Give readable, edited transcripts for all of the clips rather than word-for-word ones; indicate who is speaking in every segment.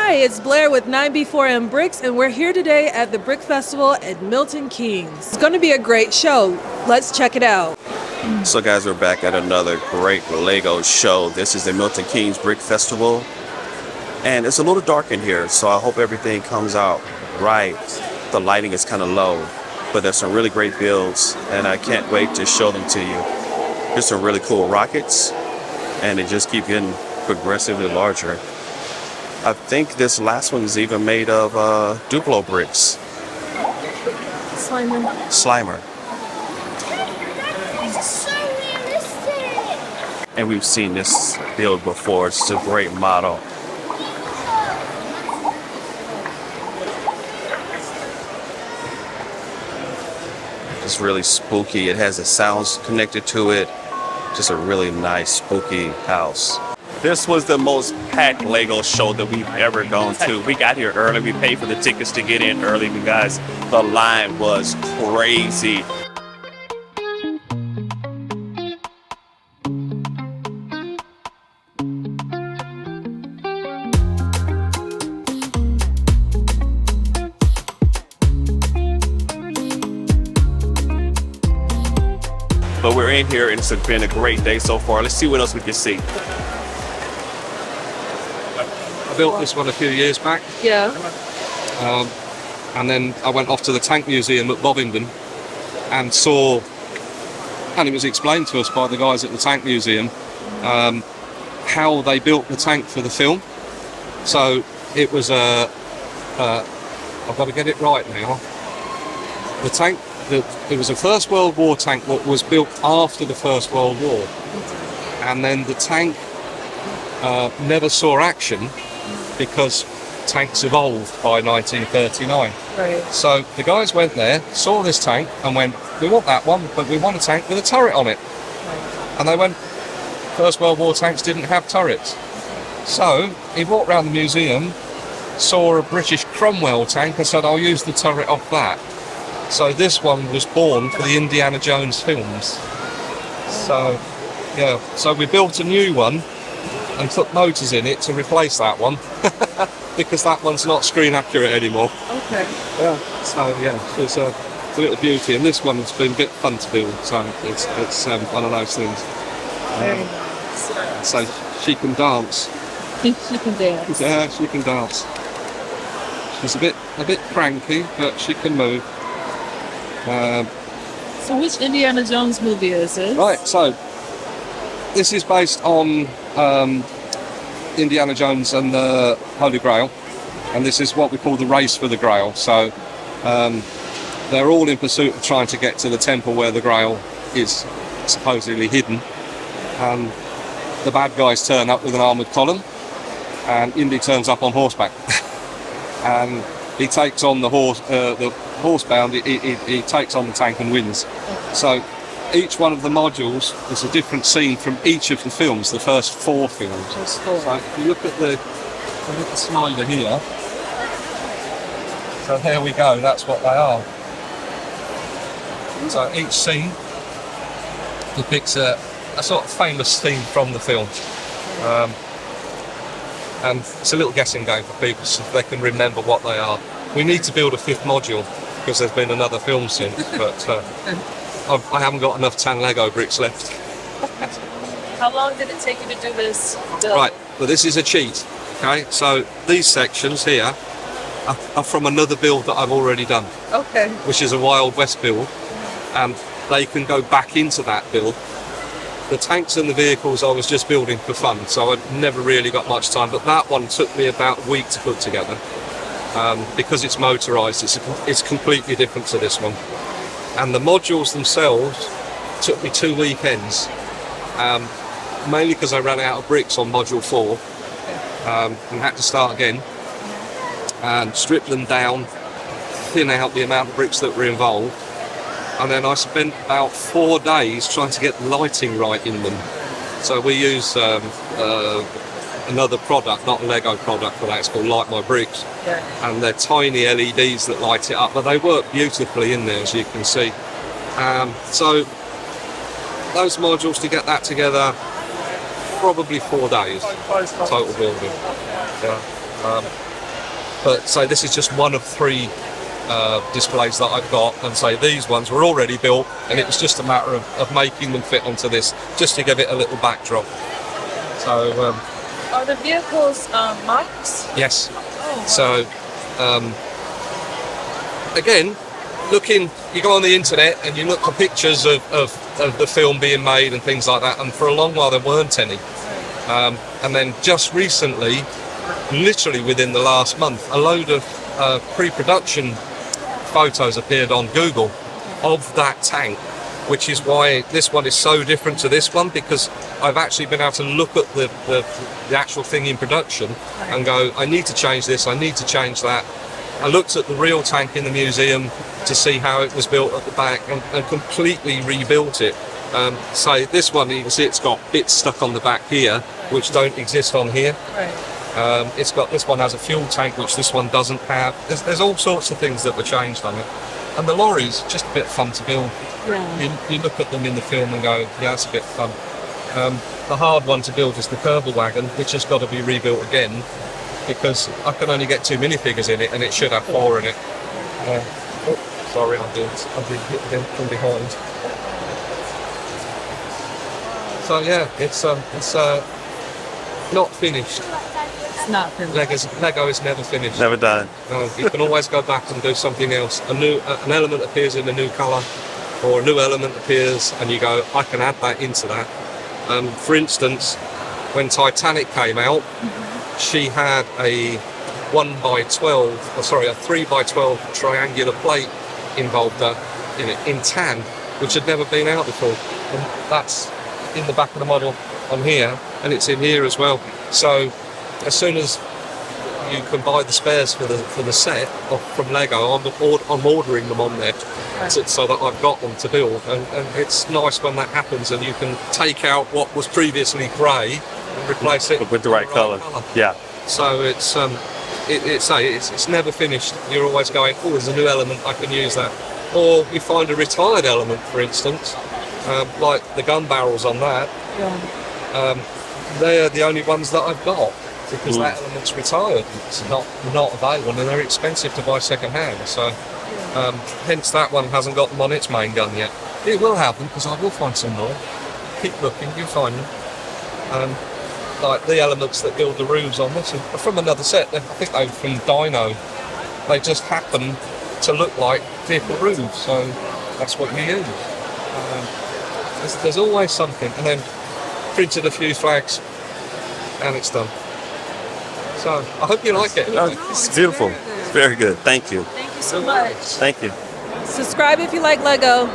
Speaker 1: Hi, it's Blair with 9B4M Bricks, and we're here today at the Brick Festival at Milton Keynes. It's going to be a great show. Let's check it out.
Speaker 2: So guys, we're back at another great Lego show. This is the Milton Keynes Brick Festival, and it's a little dark in here, so I hope everything comes out right. The lighting is kind of low, but there's some really great builds, and I can't wait to show them to you. There's some really cool rockets, and they just keep getting progressively larger. I think this last one is even made of Duplo bricks. Slimer.
Speaker 3: It's so realistic.
Speaker 2: And we've seen this build before. It's a great model. It's really spooky. It has the sounds connected to it. Just a really nice spooky house. This was the most packed Lego show that we've ever gone to. We got here early. We paid for the tickets to get in early, you guys. The line was crazy. But we're in here and it's been a great day so far. Let's see what else we can see.
Speaker 4: I built this one a few years back.
Speaker 1: Yeah.
Speaker 4: And then I went off to the Tank Museum at Bovingdon and saw, and it was explained to us by the guys at the Tank Museum, how they built the tank for the film. So it was I've got to get it right now. The tank, it was a First World War tank that was built after the First World War. And then the tank never saw action because tanks evolved by 1939.
Speaker 1: Right.
Speaker 4: So the guys went there, saw this tank and went, we want that one, but we want a tank with a turret on it. And they went, First World War tanks didn't have turrets. So he walked around the museum, saw a British Cromwell tank and said, I'll use the turret off that. So this one was born for the Indiana Jones films. So, yeah, so we built a new one and put motors in it to replace that one because that one's not screen accurate anymore.
Speaker 1: Okay.
Speaker 4: Yeah. So yeah, it's a little beauty, and this one's been a bit fun to build. So it's one of those things.
Speaker 1: Very nice.
Speaker 4: So she can dance.
Speaker 1: She can dance.
Speaker 4: Yeah, she can dance. She's a bit cranky, but she can move.
Speaker 1: So which Indiana Jones movie is this?
Speaker 4: Right. So this is based on Indiana Jones and the Holy Grail, and this is what we call the race for the Grail. So they're all in pursuit of trying to get to the temple where the Grail is supposedly hidden, and the bad guys turn up with an armoured column, and Indy turns up on horseback and he takes on the horsebound, he takes on the tank and wins. So each one of the modules is a different scene from each of the films, the first 4 films. So if you look at the slider here, so there we go, that's what they are. So each scene depicts a sort of famous theme from the film. And it's a little guessing game for people so they can remember what they are. We need to build a 5th module because there's been another film since, but I haven't got enough tan Lego bricks left.
Speaker 1: How long did it take you to do this build?
Speaker 4: Right, well this is a cheat, okay? So these sections here are from another build that I've already done.
Speaker 1: Okay.
Speaker 4: Which is a Wild West build, and they can go back into that build. The tanks and the vehicles I was just building for fun, so I never really got much time, but that one took me about a week to put together. Because it's motorised, it's completely different to this one. And the modules themselves took me 2 weekends, mainly because I ran out of bricks on module 4 and had to start again and strip them down, thin out the amount of bricks that were involved. And then I spent about 4 days trying to get the lighting right in them. So we use another product, not a Lego product for that, it's called Light My Bricks.
Speaker 1: Yeah.
Speaker 4: And they're tiny LEDs that light it up, but they work beautifully in there, as you can see. So those modules, to get that together, probably 4 days total building. Yeah. But say this is just one of 3 displays that I've got, and say these ones were already built, and it was just a matter of making them fit onto this, just to give it a little backdrop. So
Speaker 1: Are the vehicles models?
Speaker 4: yes.
Speaker 1: Oh,
Speaker 4: So again, you go on the internet and you look for pictures of the film being made and things like that, and for a long while there weren't any. And then just recently, literally within the last month, a load of pre-production photos appeared on Google of that tank, which is why this one is so different to this one, because I've actually been able to look at the actual thing in production and go, I need to change this, I need to change that. I looked at the real tank in the museum to see how it was built at the back, and completely rebuilt it. So this one, you can see it's got bits stuck on the back here, which don't exist on here.
Speaker 1: right.
Speaker 4: This one has a fuel tank, which this one doesn't have. There's all sorts of things that were changed on it. And the lorry's just a bit fun to build.
Speaker 1: Yeah.
Speaker 4: You look at them in the film and go, yeah, it's a bit fun. The hard one to build is the Kerbal wagon, which has got to be rebuilt again, because I can only get 2 minifigures in it, and it should have 4 in it. Sorry, I've been hit again from behind. So yeah, it's not finished.
Speaker 1: It's not finished.
Speaker 4: Lego is never finished.
Speaker 2: Never done.
Speaker 4: No, you can always go back and do something else. An element appears in a new colour, or a new element appears, and you go, I can add that into that. For instance, when Titanic came out, she had a 3x12 triangular plate involved in it, in tan, which had never been out before. And that's in the back of the model on here, and it's in here as well. So as soon as you can buy the spares for the set from Lego, I'm ordering them on there, so that I've got them to build. And it's nice when that happens, and you can take out what was previously grey and replace it
Speaker 2: With the right color. Yeah.
Speaker 4: So it's never finished. You're always going, oh, there's a new element, I can use that. Or you find a retired element, for instance, like the gun barrels on that.
Speaker 1: Yeah.
Speaker 4: They're the only ones that I've got, because that element's retired. It's not available, and they're expensive to buy second hand. So hence that one hasn't got them on its main gun yet. It will have them, because I will find some more. Keep looking, you'll find them. Like the elements that build the roofs on this are from another set. I think they're from Dino. They just happen to look like vehicle roofs, so that's what you use. There's always something. And then printed a few flags, and it's done. So I hope you like it.
Speaker 2: It's beautiful. It's very good. Thank you.
Speaker 1: Thank you so much.
Speaker 2: Thank you.
Speaker 1: Subscribe if you like Lego.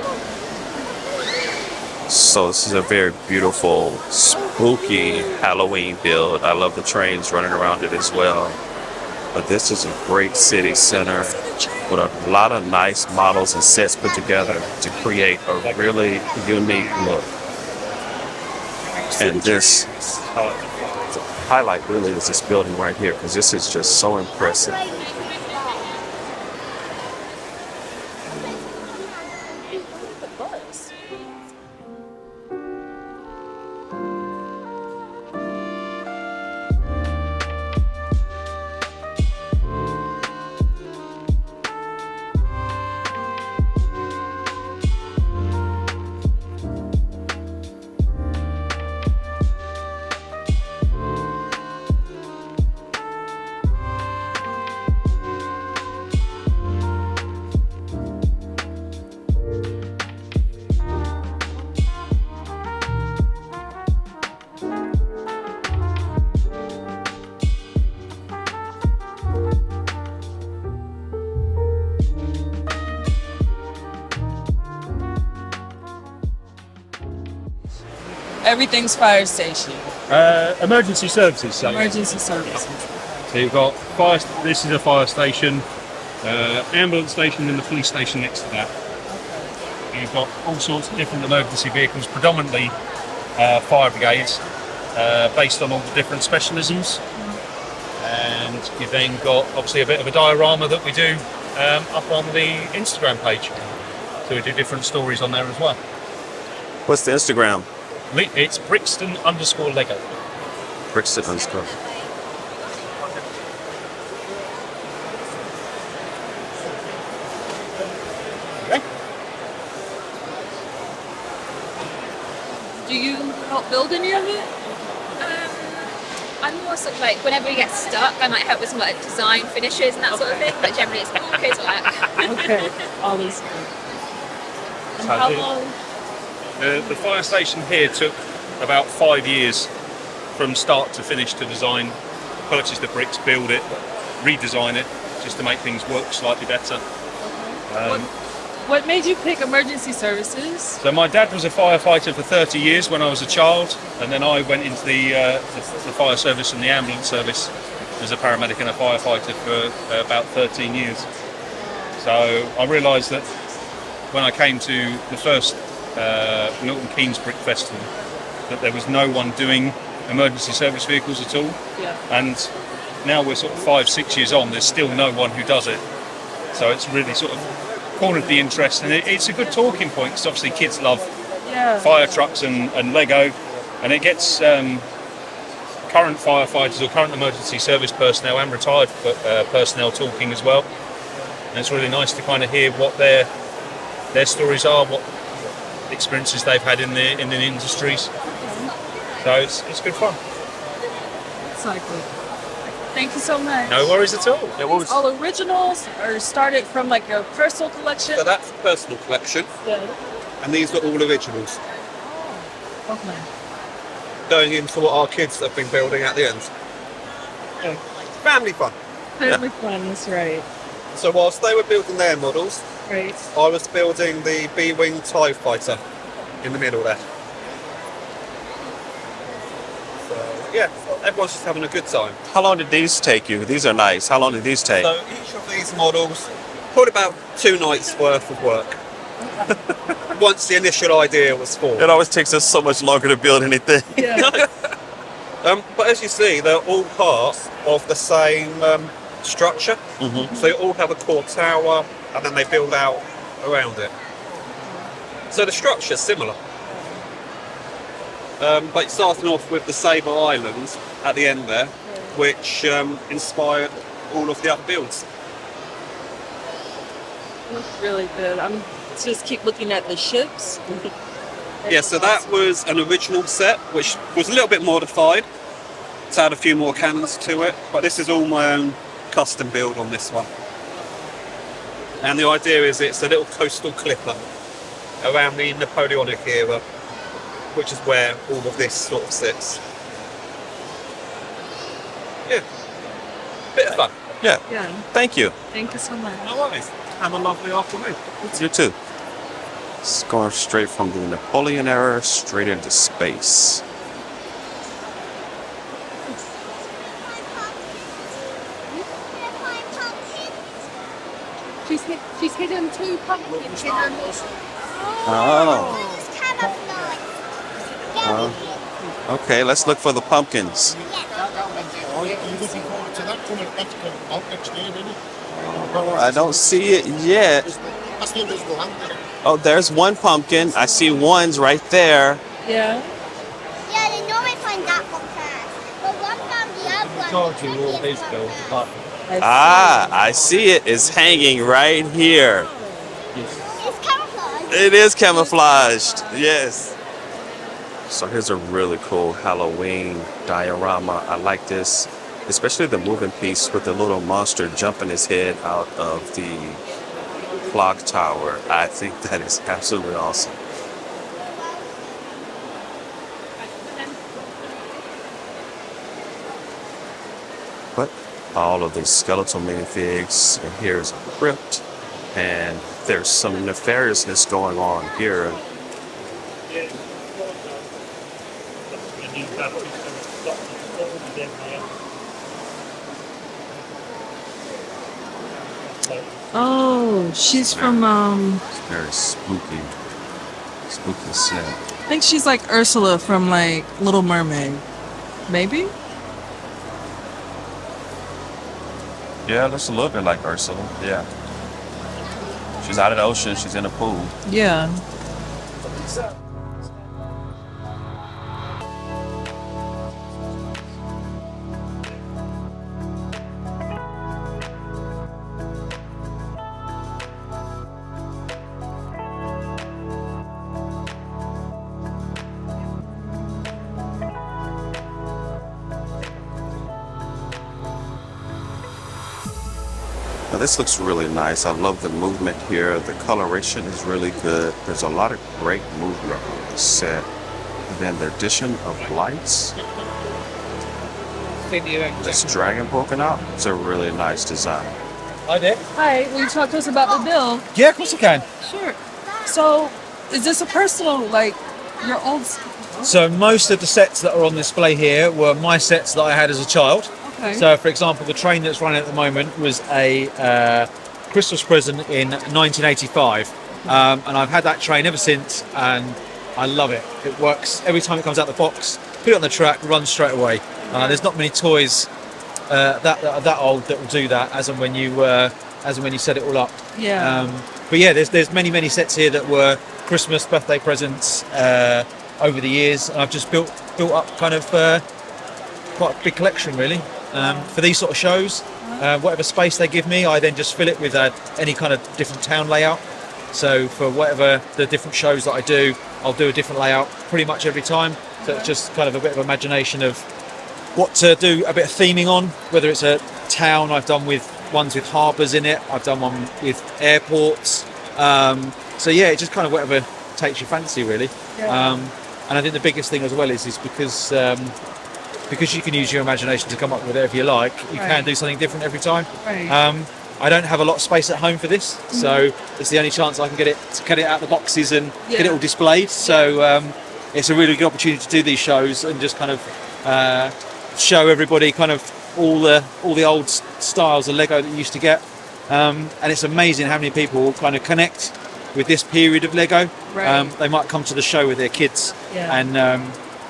Speaker 2: So this is a very beautiful, spooky Halloween build. I love the trains running around it as well. But this is a great city center with a lot of nice models and sets put together to create a really unique look. And this, the highlight really is this building right here, because this is just so impressive.
Speaker 1: Everything's fire station.
Speaker 5: Emergency services. So.
Speaker 1: Emergency services.
Speaker 5: So you've got fire. This is a fire station, ambulance station, and the police station next to that. And you've got all sorts of different emergency vehicles, predominantly fire brigades, based on all the different specialisms. And you've then got obviously a bit of a diorama that we do up on the Instagram page. So we do different stories on there as well.
Speaker 2: What's the Instagram?
Speaker 5: It's Brixton_Lego.
Speaker 2: Brixton_.
Speaker 1: help build any of it?
Speaker 3: I'm more sort of like, whenever we get stuck, I might help with some like design finishes and that sort of thing, but generally it's more kids work.
Speaker 1: Okay, all this. And how long?
Speaker 5: The fire station here took about 5 years from start to finish to design, purchase the bricks, build it, redesign it, just to make things work slightly better.
Speaker 1: What made you pick emergency services?
Speaker 5: So my dad was a firefighter for 30 years when I was a child, and then I went into the fire service and the ambulance service as a paramedic and a firefighter for about 13 years. So I realised that when I came to the first Milton Keynes Brick Festival, that there was no one doing emergency service vehicles at all.
Speaker 1: Yeah.
Speaker 5: And now we're sort of 5-6 years on, there's still no one who does it. So it's really sort of cornered the interest, and it's a good talking point because obviously kids love fire trucks and Lego, and it gets current firefighters or current emergency service personnel and retired personnel talking as well. And it's really nice to kind of hear what their stories are, what experiences they've had in the industries. So it's good fun.
Speaker 1: Exactly. Thank you so much.
Speaker 5: No worries at all.
Speaker 2: Yeah, what was,
Speaker 1: All originals or started from like your personal collection?
Speaker 6: So that's personal collection,
Speaker 1: Yeah.
Speaker 6: and these are all originals.
Speaker 1: Okay.
Speaker 6: Going into what our kids have been building at the end. Family fun.
Speaker 1: Family fun, that's right.
Speaker 6: So whilst they were building their models,
Speaker 1: Right.
Speaker 6: I was building the B-Wing TIE fighter in the middle there. So yeah, everyone's just having a good time.
Speaker 2: how long did these take you? These are nice. How long did these take?
Speaker 6: So each of these models, probably about 2 nights worth of work. Once the initial idea was formed.
Speaker 2: It always takes us so much longer to build anything.
Speaker 1: Yeah.
Speaker 6: But as you see, they're all part of the same structure.
Speaker 2: Mm-hmm.
Speaker 6: So they all have a core tower, and then they build out around it. So the structure's similar. But starting off with the Sabre Island at the end there, which inspired all of the other builds.
Speaker 1: Looks really good. I'm just keep looking at the ships.
Speaker 6: Yeah, so that was an original set, which was a little bit modified to add a few more cannons to it. But this is all my own custom build on this one. And the idea is it's a little coastal clipper around the Napoleonic era, which is where all of this sort of sits. Yeah, bit of fun.
Speaker 2: Yeah.
Speaker 1: Yeah.
Speaker 2: Thank you.
Speaker 1: Thank you so much.
Speaker 6: No worries. Have a lovely afternoon.
Speaker 2: You too. It's going straight from the Napoleon era straight into space.
Speaker 3: She's hidden 2 pumpkins hidden.
Speaker 2: Oh.
Speaker 3: It's camouflage.
Speaker 2: Okay, let's look for the pumpkins.
Speaker 7: Are you looking forward to that coming out next year, really?
Speaker 2: I don't see it yet.
Speaker 7: That's the invisible hand, isn't it?
Speaker 2: Oh, there's one pumpkin. I see ones right there.
Speaker 1: Yeah.
Speaker 3: Yeah, they normally find that one first. But one found the other one.
Speaker 2: Ah, I see it. It's hanging right here.
Speaker 3: It's camouflage.
Speaker 2: It is camouflaged. Yes. So here's a really cool Halloween diorama. I like this, especially the moving piece with the little monster jumping his head out of the clock tower. I think that is absolutely awesome. But all of these skeletal minifigs, and here's a crypt, and there's some nefariousness going on here.
Speaker 1: Oh, she's from
Speaker 2: It's very spooky set.
Speaker 1: I think she's like Ursula from like Little Mermaid. Maybe?
Speaker 2: Yeah, looks a little bit like Ursula. Yeah. She's out of the ocean. She's in a pool.
Speaker 1: Yeah.
Speaker 2: Now this looks really nice. I love the movement here. The coloration is really good. There's a lot of great movement on the set. And then the addition of lights. This dragon poking out. It's a really nice design.
Speaker 8: Hi there.
Speaker 1: Hi, will you talk to us about the bill?
Speaker 8: Yeah, of course I can.
Speaker 1: Sure. So, is this a personal, like, your old...
Speaker 8: So most of the sets that are on display here were my sets that I had as a child.
Speaker 1: Okay.
Speaker 8: So, for example, the train that's running at the moment was a Christmas present in 1985, and I've had that train ever since, and I love it. It works every time it comes out the box. Put it on the track, runs straight away. There's not many toys that old that will do that, as and when you set it all up.
Speaker 1: Yeah.
Speaker 8: But yeah, there's many sets here that were Christmas, birthday presents over the years, and I've just built up kind of quite a big collection really. For these sort of shows, whatever space they give me, I then just fill it with any kind of different town layout. So for whatever the different shows that I do, I'll do a different layout pretty much every time. So it's just kind of a bit of imagination of what to do, a bit of theming on, whether it's a town. I've done with ones with harbours in it, I've done one with airports. So yeah, it's just kind of whatever takes your fancy really.
Speaker 1: Yeah.
Speaker 8: And I think the biggest thing as well is because you can use your imagination to come up with whatever you like, you can do something different every time.
Speaker 1: Right.
Speaker 8: I don't have a lot of space at home for this, so it's the only chance I can get it out of the boxes and get it all displayed. So it's a really good opportunity to do these shows and just kind of show everybody kind of all the old styles of Lego that you used to get. And it's amazing how many people kind of connect with this period of Lego.
Speaker 1: Right.
Speaker 8: They might come to the show with their kids and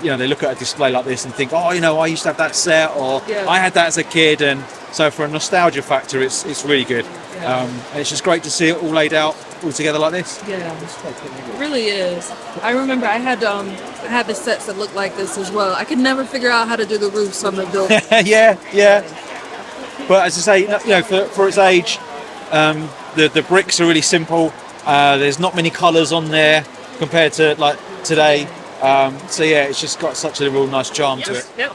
Speaker 8: they look at a display like this and think, I used to have that set, or I had that as a kid. And so for a nostalgia factor, it's really good. And it's just great to see it all laid out all together like this.
Speaker 1: Yeah, it really is. I remember I had the sets that looked like this as well. I could never figure out how to do the roofs on the building.
Speaker 8: yeah. But as I say, for its age, the bricks are really simple. There's not many colours on there compared to like today. So yeah, it's just got such a real nice charm to it.
Speaker 9: Yep.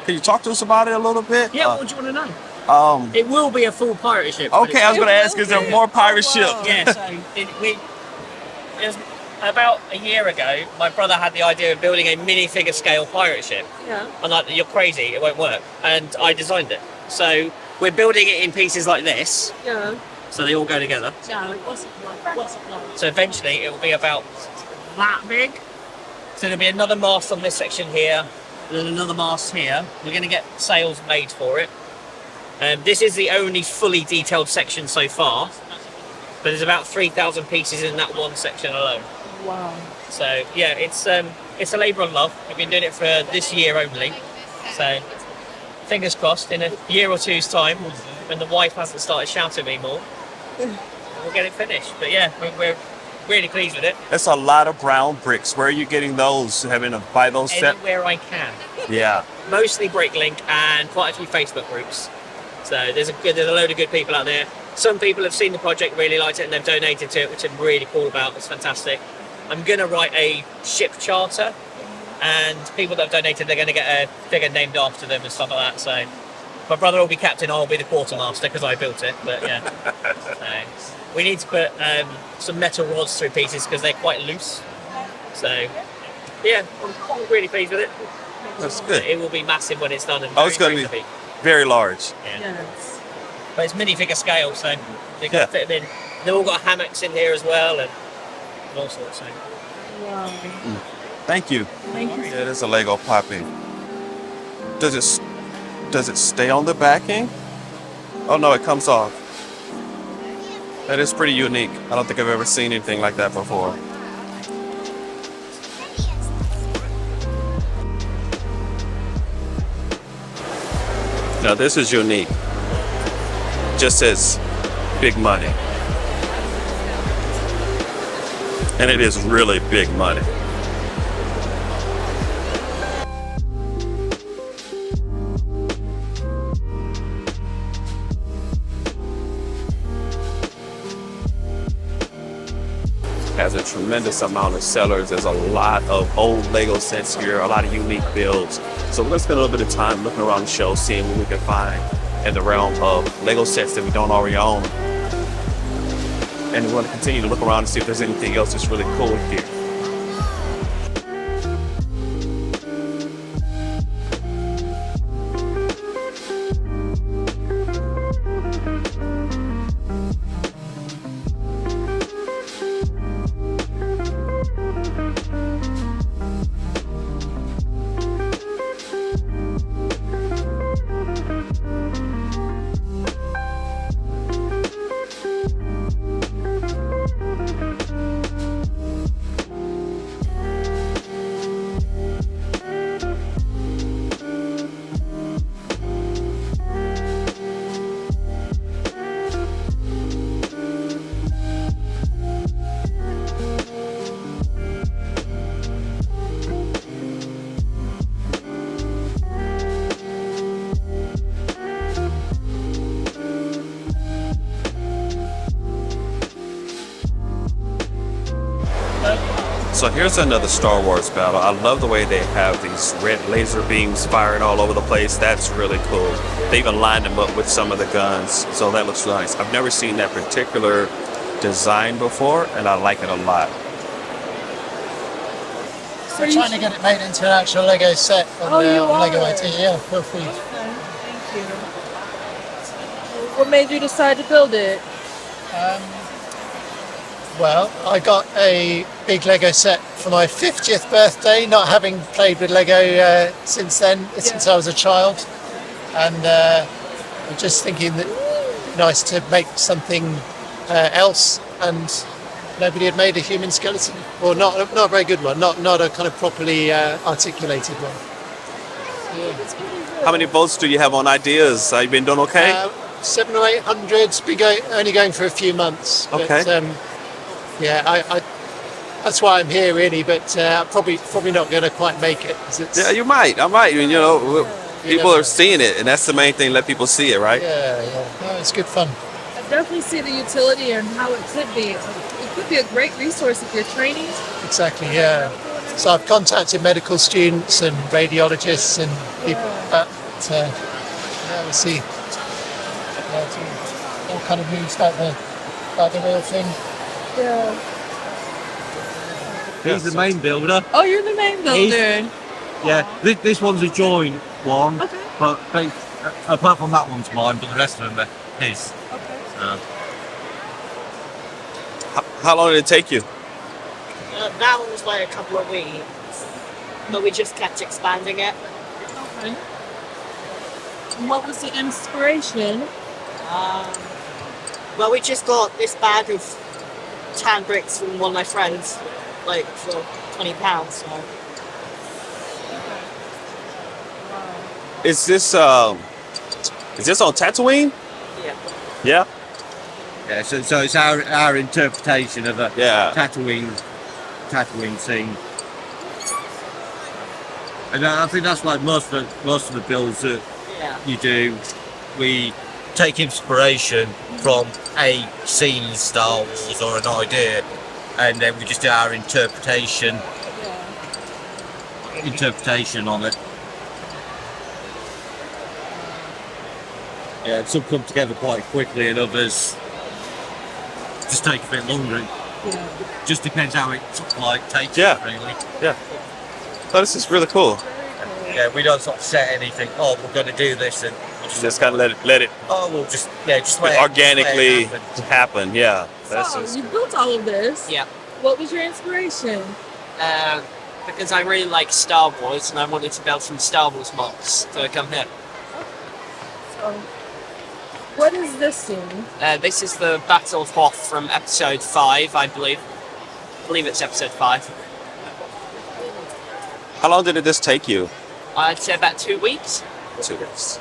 Speaker 2: Can you talk to us about it a little bit?
Speaker 9: Yeah, what do you want to know?
Speaker 2: It
Speaker 9: will be a full pirate ship.
Speaker 2: Okay, I was going to ask, is there more pirate ship?
Speaker 9: Yeah, so it was about a year ago, my brother had the idea of building a minifigure scale pirate ship.
Speaker 1: Yeah.
Speaker 9: I'm like, you're crazy, it won't work. And I designed it. So we're building it in pieces like this.
Speaker 1: Yeah.
Speaker 9: So they all go together. So eventually it will be about that big. So there'll be another mast on this section here, and then another mast here. We're going to get sails made for it. This is the only fully detailed section so far, but there's about 3,000 pieces in that one section alone.
Speaker 1: Wow.
Speaker 9: So yeah, it's a labour of love. We've been doing it for this year only. So fingers crossed, in a year or two's time, when the wife hasn't started shouting at me more, we'll get it finished. But yeah, we're really pleased with it.
Speaker 2: That's a lot of brown bricks. Where are you getting those? Having to buy those set?
Speaker 9: Anywhere I can.
Speaker 2: Yeah.
Speaker 9: Mostly Bricklink and quite a few Facebook groups. So there's a load of good people out there. Some people have seen the project, really liked it, and they've donated to it, which I'm really cool about. It's fantastic. I'm going to write a ship charter, and people that have donated, they're going to get a figure named after them and stuff like that. So my brother will be captain, I'll be the quartermaster because I built it. But yeah, so we need to put some metal rods through pieces because they're quite loose. So yeah, I'm really pleased with it.
Speaker 2: That's good.
Speaker 9: It will be massive when it's done. And
Speaker 2: It's going to be very large.
Speaker 9: Yeah.
Speaker 1: Yes.
Speaker 9: But it's minifigure scale, so you can fit them in. They've all got hammocks in here as well, and all sorts. So.
Speaker 1: Wow.
Speaker 2: Thank you.
Speaker 1: Thank you.
Speaker 2: Yeah, there's a Lego popping. Does it stay on the backing? Oh no, it comes off. That is pretty unique. I don't think I've ever seen anything like that before. Now this is unique. Just says big money. And it is really big money. Has a tremendous amount of sellers. There's a lot of old Lego sets here, a lot of unique builds. So we're gonna spend a little bit of time looking around the show, seeing what we can find. in the realm of Lego sets that we don't already own. And we want to continue to look around and see if there's anything else that's really cool here. So here's another Star Wars battle. I love the way they have these red laser beams firing all over the place. That's really cool. They even lined them up with some of the guns, so that looks nice. I've never seen that particular design before, and I like it a lot.
Speaker 10: We're trying to get it made into an actual Lego set on Lego IT. Yeah, feel free.
Speaker 1: Okay, thank you. What made you decide to build it?
Speaker 10: Well, I got a big Lego set for my 50th birthday, not having played with Lego since then, since I was a child. And I'm just thinking that nice to make something else, and nobody had made a human skeleton, or not a very good one, not a kind of properly articulated one.
Speaker 2: How many votes do you have on ideas? Have you been doing okay?
Speaker 10: 700 or 800, only going for a few months.
Speaker 2: Okay.
Speaker 10: But, yeah, I that's why I'm here really, but probably not going to quite make it.
Speaker 2: Yeah, you might. I might. You know, people are seeing it, and that's the main thing. Let people see it, right?
Speaker 10: Yeah. No, it's good fun.
Speaker 1: I definitely see the utility and how it could be. It could be a great resource if you're training.
Speaker 10: Exactly. Yeah. So I've contacted medical students and radiologists and people like that. We'll see. Yeah, all kind of moves like the real thing.
Speaker 1: Yeah.
Speaker 8: He's the main builder.
Speaker 1: Oh, you're the main builder.
Speaker 8: Yeah, this one's a joint one,
Speaker 1: Okay.
Speaker 8: but apart from that one's mine, but the rest of them are his.
Speaker 1: Okay.
Speaker 2: How long did it take you?
Speaker 9: That one was like a couple of weeks, but we just kept expanding it.
Speaker 1: Okay. And what was the inspiration?
Speaker 9: Well, we just got this bag of tan bricks from one of my friends, like for £20. So.
Speaker 2: Is this on Tatooine?
Speaker 9: Yeah.
Speaker 2: Yeah.
Speaker 8: Yeah, so it's our interpretation of a
Speaker 2: Yeah.
Speaker 8: Tatooine scene, and I think that's like most of the builds that you do. We take inspiration from a scene in Star Wars or an idea, and then we just do our interpretation on it. Yeah, some come together quite quickly, and others just take a bit longer. Just depends how it takes.
Speaker 2: Yeah.
Speaker 8: It, really.
Speaker 2: Yeah. Oh, this is really cool.
Speaker 8: Yeah, we don't sort of set anything. Oh, we're going to do this, and we'll
Speaker 2: Just kind of let it
Speaker 8: Oh, we'll just let
Speaker 2: organically
Speaker 8: it happen.
Speaker 2: happen. Yeah.
Speaker 1: So you built all of this.
Speaker 9: Yeah.
Speaker 1: What was your inspiration?
Speaker 9: Because I really like Star Wars and I wanted to build some Star Wars mobs, so I come here.
Speaker 1: So, what is this scene?
Speaker 9: This is the Battle of Hoth from episode 5, I believe. I believe it's episode 5.
Speaker 2: How long did this take you?
Speaker 9: I'd say about 2 weeks.
Speaker 2: 2 weeks.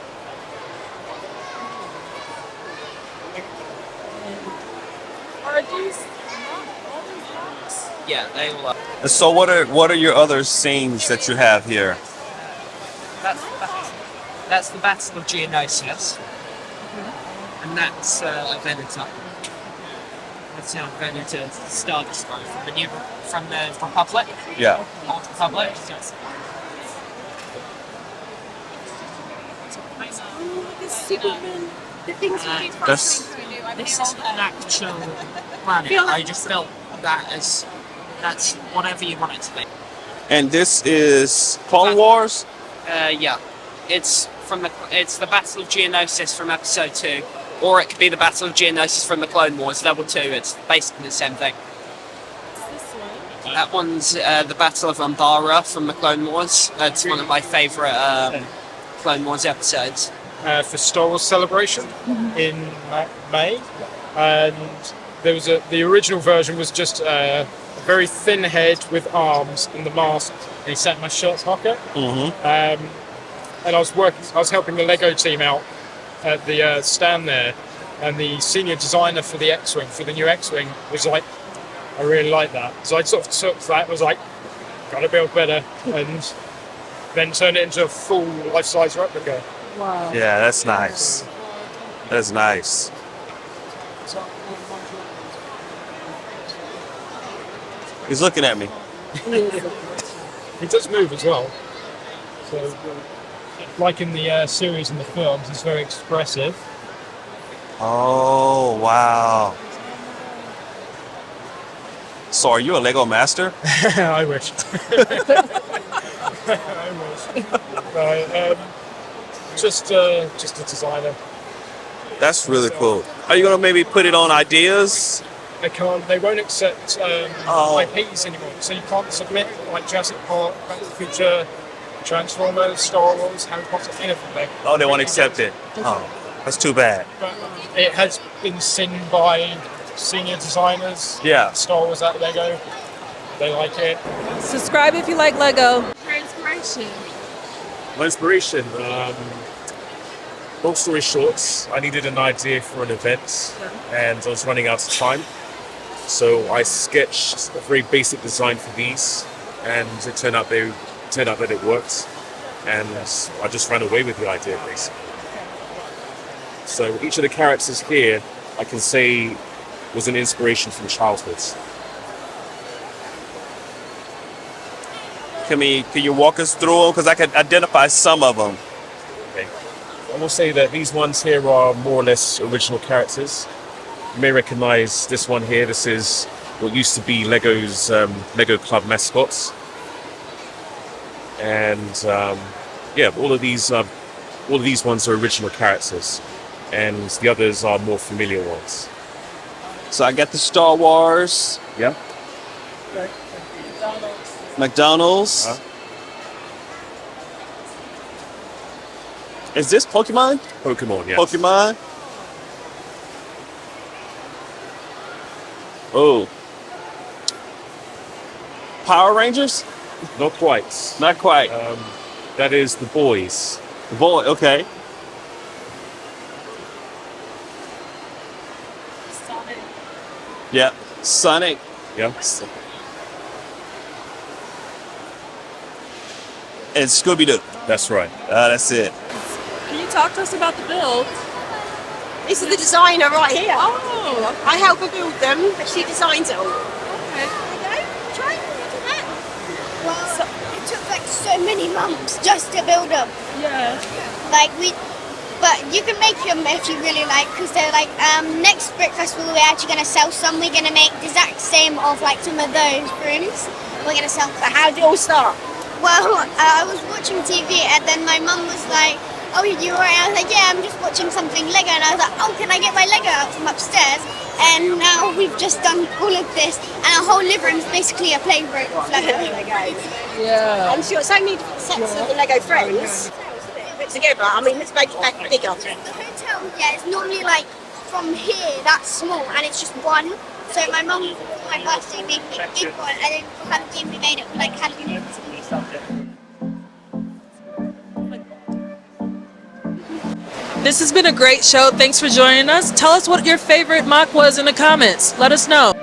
Speaker 1: Are these all these blocks?
Speaker 9: Yeah, they all are.
Speaker 2: And so what are your other scenes that you have here?
Speaker 9: That's the Battle of Geonosis. And that's Venator. That's how Venator Star Destroyer from the Republic.
Speaker 2: Yeah.
Speaker 9: Old Republic. So it's
Speaker 3: The things we do
Speaker 2: That's
Speaker 9: This is an actual planet. I just felt that as that's whatever you want it to be.
Speaker 2: and this is Clone Wars.
Speaker 9: Yeah, it's the Battle of Geonosis from Episode 2, or it could be the Battle of Geonosis from the Clone Wars Level 2. It's basically the same thing. That one's the Battle of Umbara from the Clone Wars. It's one of my favourite Clone Wars episodes.
Speaker 11: For Star Wars Celebration in May, and there was the original version was just a very thin head with arms and the mask, and he sat in my shirt pocket. And I was helping the Lego team out at the stand there, and the senior designer for the X-wing, for the new X-wing, was like, I really like that. So I sort of took that and was like, gotta build better, and then turned it into a full life-size replica.
Speaker 1: Wow.
Speaker 2: Yeah, that's nice. That's nice. He's looking at me.
Speaker 11: It does move as well. So, like in the series and the films, it's very expressive.
Speaker 2: Oh, wow. So are you a Lego master?
Speaker 11: I wish. I wish. No, just a designer.
Speaker 2: That's really cool. Are you gonna maybe put it on ideas?
Speaker 11: They can't. They won't accept IPs anymore. So you can't submit like Jurassic Park, Back to the Future, Transformers, Star Wars, Harry Potter, anything.
Speaker 2: Oh, they won't accept it. Oh, that's too bad.
Speaker 11: But it has been seen by senior designers.
Speaker 2: Yeah.
Speaker 11: Star Wars at Lego. They like it.
Speaker 1: Subscribe if you like Lego.
Speaker 3: For inspiration.
Speaker 5: My inspiration, long story short, I needed an idea for an event and I was running out of time. So I sketched a very basic design for these, and it turned out that it worked, and I just ran away with the idea basically. So each of the characters here, I can say, was an inspiration from childhood.
Speaker 2: Can you walk us through them? Because I can identify some of them.
Speaker 5: Okay. I will say that these ones here are more or less original characters. You may recognize this one here. This is what used to be Lego's Lego Club mascots. And yeah, all of these ones are original characters, and the others are more familiar ones.
Speaker 2: So I got the Star Wars.
Speaker 5: Yeah.
Speaker 2: McDonald's. Is this Pokemon?
Speaker 5: Pokemon, yes.
Speaker 2: Pokemon. Oh. Power Rangers?
Speaker 5: Not quite.
Speaker 2: Not quite.
Speaker 5: That is the boys.
Speaker 2: The boy, okay.
Speaker 3: Sonic.
Speaker 2: Yeah. Sonic.
Speaker 5: Yeah.
Speaker 2: And Scooby-Doo.
Speaker 5: That's right.
Speaker 2: That's it.
Speaker 1: Can you talk to us about the build?
Speaker 12: This is the designer right here.
Speaker 1: Oh.
Speaker 12: I help her build them, but she designs it all.
Speaker 1: Okay.
Speaker 12: Try and do that. Well, it took like so many months just to build them.
Speaker 1: Yeah.
Speaker 12: But you can make them if you really like, because they're like, next Brick Festival we're actually going to sell some. We're going to make the exact same of like some of those rooms. We're going to sell.
Speaker 3: But how did it all start?
Speaker 12: Well, I was watching TV and then my mum was like, oh, you alright? I was like, yeah, I'm just watching something Lego. And I was like, oh, can I get my Lego out from upstairs? And now we've just done all of this, and our whole living room is basically a playroom of Lego.
Speaker 1: Yeah.
Speaker 3: And so you've got so many different sets of the Lego friends put together. I mean, let's make it back bigger.
Speaker 12: The hotel, yeah, it's normally like from here, that's small, and it's just one. So my mum, my birthday, made me a big one, and then for Halloween we made it like Halloween.
Speaker 1: This has been a great show. Thanks for joining us. Tell us what your favorite mock was in the comments. Let us know.